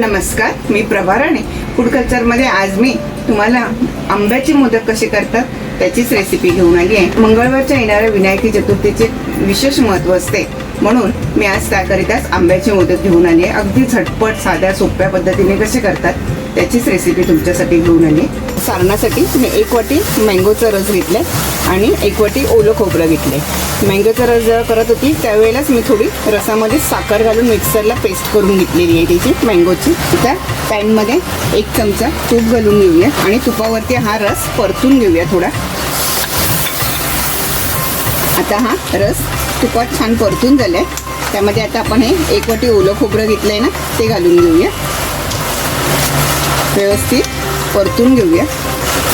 नमस्कार, मी प्रभा राणे. फूड कल्चरमध्ये आज मी तुम्हाला आंब्याचे मोदक कसे करतात त्याचीच रेसिपी घेऊन आली आहे. मंगळवारच्या येणाऱ्या विनायकी चतुर्थीचे विशेष महत्त्व असते, म्हणून मी आज त्याकरिताच आंब्याचे मोदक घेऊन आली आहे. अगदी झटपट साध्या सोप्या पद्धतीने कसे करतात त्याचीच रेसिपी तुमच्यासाठी घेऊन आली. सारणासाठी मी 1 वाटी मँगोचा रस घेतला आणि 1 वाटी ओलं खोबरं घेतले. मँगोचा रस जेव्हा करत होती त्यावेळेलाच मी थोडी रसामध्ये साखर घालून मिक्सरला पेस्ट करून घेतलेली आहे त्याची मँगोची. त्या पॅनमध्ये 1 चमचा तूप घालून घेऊया आणि तुपावरती हा रस परतून घेऊया थोडा. आता हा रस तुपात छान परतून झालाय. त्यामध्ये आता आपण हे 1 वाटी ओलं खोबरं घेतलंय ना, ते घालून घेऊया. व्यवस्थित परतून घेऊया.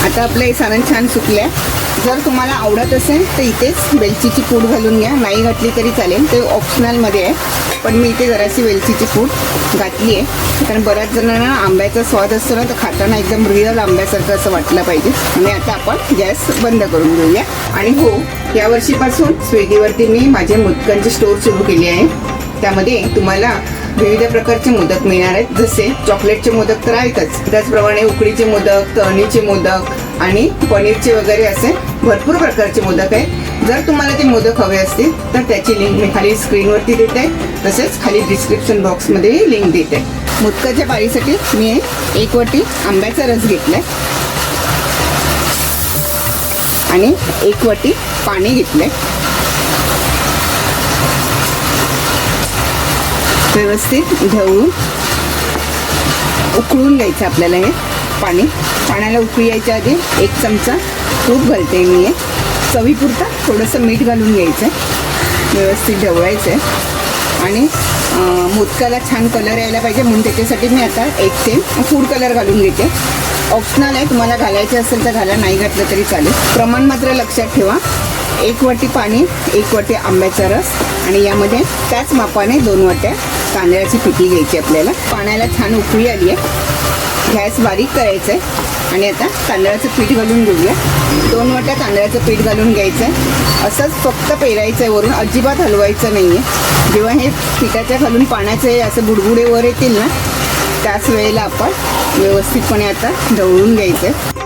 आता आपलं हे सारण छान सुकलं आहे. जर तुम्हाला आवडत असेल तर इथेच वेलचीची पूड घालून घ्या, नाही घातली तरी चालेल, ते ऑप्शनलमध्ये आहे. पण मी इथे जराशी वेलचीची पूड घातली आहे, कारण बऱ्याच जणांना आंब्याचा स्वाद असतो ना, तर खाताना एकदम रिअल आंब्यासारखं असं वाटलं पाहिजे. आणि आता आपण गॅस बंद करून घेऊया. आणि हो, या वर्षीपासून स्विगीवरती मी माझे मोदकांची स्टोअर सुरू केली आहे. त्यामध्ये तुम्हाला विविध प्रकारचे मोदक मिळणार आहेत. जसे चॉकलेटचे मोदक तर आहेतच, त्याचप्रमाणे उकडीचे मोदक, तळणीचे मोदक आणि पनीरचे वगैरे असे भरपूर प्रकारचे मोदक आहेत. जर तुम्हाला ते मोदक हवे असतील तर त्याची लिंक मी खाली स्क्रीनवरती देते, तसेच खाली डिस्क्रिप्शन बॉक्समध्येही लिंक देते. मोदकाच्या पारीसाठी मी 1 वाटी आंब्याचा रस घेतलाय आणि 1 वाटी पाणी घेतलंय. व्यवस्थित ढवळून उकळून घ्यायचं आपल्याला हे पाणी. पाण्याला उकळी यायच्या आधी 1 चमचा तूप घालते मी. हे चवीपुरता थोडंसं मीठ घालून घ्यायचं आहे. व्यवस्थित ढवळायचं आहे आणि मोदकाला छान कलर यायला पाहिजे, म्हणून त्याच्यासाठी मी आता 1 थेंब फूड कलर घालून घेते. ऑप्शनल आहे, तुम्हाला घालायचं असेल तर घाला, नाही घातलं तरी चालेल. प्रमाण मात्र लक्षात ठेवा. 1 वाटी पाणी, 1 वाटी आंब्याचा रस आणि यामध्ये त्याच मापाने 2 वाट्या तांदळाची पिठी घ्यायची आपल्याला. पाण्याला छान उकळी आली आहे. गॅस बारीक करायचं आहे आणि आता तांदळाचं पीठ घालून घेऊया. 2 वाट्या तांदळाचं पीठ घालून घ्यायचं आहे. असंच फक्त पेरायचं आहे, वरून अजिबात हलवायचं नाही आहे. जेव्हा हे पिठाच्या खालून पाण्याचे असं बुडबुडे वर येतील ना, त्याच वेळेला आपण व्यवस्थितपणे आता ढवळून घ्यायचं आहे.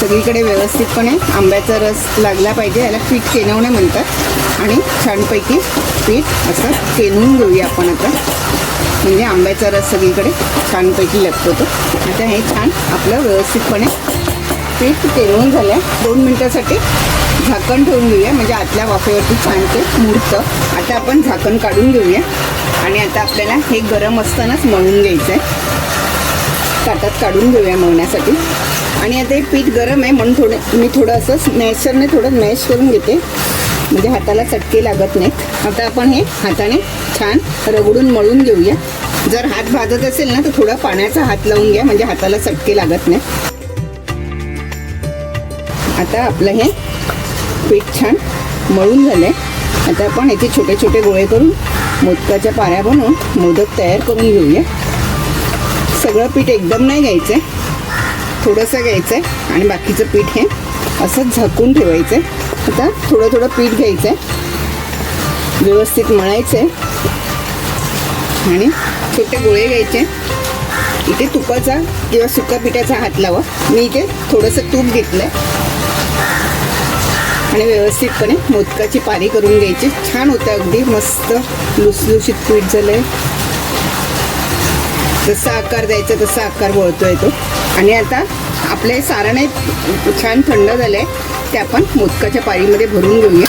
सगळीकडे व्यवस्थितपणे आंब्याचा रस लागला पाहिजे. याला पीठ केनवणे म्हणतात. आणि छानपैकी पीठ असं केनवून घेऊया आपण आता, म्हणजे आंब्याचा रस सगळीकडे छानपैकी लागतो तो. आता हे छान आपलं व्यवस्थितपणे पीठ केनवून झालं आहे. 2 मिनटासाठी झाकण ठेवून घेऊया, म्हणजे आतल्या वाफेवरती छान ते मुरतं. आता आपण झाकण काढून घेऊया आणि आता आपल्याला हे गरम असतानाच मळून घ्यायचं आहे. ताटात काढून घेऊया मळण्यासाठी. आणि आता हे पीठ गरम आहे, म्हणून मी थोडं असं स्मॅशरने थोडं मॅश करून घेते, म्हणजे हाताला चटके लागत नाहीत. आता आपण हे हाताने छान रगडून मळून घेऊया. जर हात भाजत असेल ना, तर थोडा पाण्याचा हात लावून घ्या, म्हणजे हाताला चटके लागत नाही. आता आपलं हे पीठ छान मळून झालं आहे. आता आपण याचे छोटे छोटे गोळे करून मोदकाच्या पाऱ्या बनवून मोदक तयार करून घेऊया. सगळं पीठ एकदम नाही घ्यायचं आहे, थोडंसं घ्यायचं आहे आणि बाकीचं पीठ हे असंच झाकून ठेवायचं आहे. आता थोडं थोडं पीठ घ्यायचं आहे, व्यवस्थित मळायचं आहे आणि छोटे गोळे घ्यायचे. इथे तुपाचा किंवा सुका पिठाचा हात लावा. मी इथे थोडंसं तूप घेतलं आहे आणि व्यवस्थितपणे मोदकाची पारी करून घ्यायची. छान होतं, अगदी मस्त लुसलुशीत पीठ झालं आहे. जसा आकार द्यायचा तसा आकार वळतोय तो. आणि आता आपले सारण छान थंड झालं आहे, ते आपण मोदकाच्या पारीमध्ये भरून घेऊया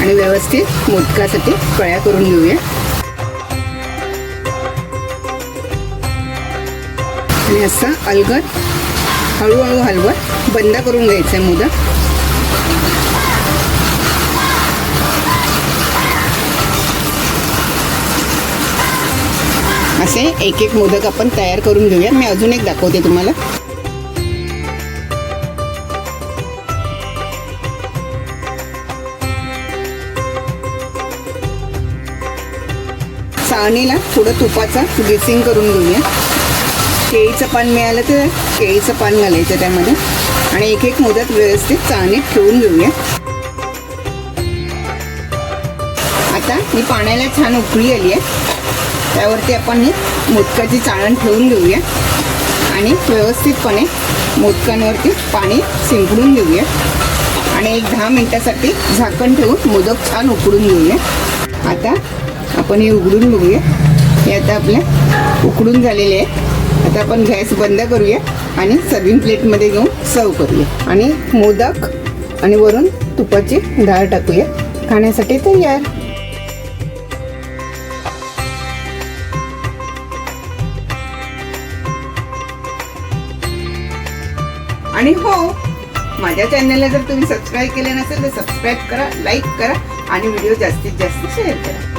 आणि व्यवस्थित मोदकासाठी कळ्या करून घेऊया. आणि असं अलगद हळूहळू हलवत बंद करून घ्यायचं आहे मोदक. असे एक एक मोदक आपण तयार करून घेऊया. मी अजून एक दाखवते तुम्हाला. चाळणीला थोडं तुपाचा ग्रीसिंग करून घेऊया. केळीचं पान मिळालं तर केळीचं पान घालायचं त्यामध्ये आणि एक एक मोदक व्यवस्थित चाळणीत ठेवून घेऊया. आता ही पाण्याला छान उकळी आली आहे. त्यावरती आपण ही मोदकाची चाळण ठेवून घेऊया आणि व्यवस्थितपणे मोदकांवरती पाणी शिंपडून घेऊया आणि एक 10 मिनिटासाठी झाकण ठेवून मोदक छान उकडून घेऊया. आता आपण हे उघडून बघूया. हे आता आपल्या उकडून झालेले आहे. आता आपण गॅस बंद करूया आणि सर्विंग प्लेटमध्ये घेऊन सर्व करूया आणि मोदक आणि वरून तुपाची डाळ टाकूया. खाण्यासाठी तयार. आणि हो, माझ्या चॅनलला जर तुम्ही सबस्क्राईब केले नसेल तर सबस्क्राईब करा, लाईक करा आणि व्हिडिओ जास्तीत जास्त शेअर करा.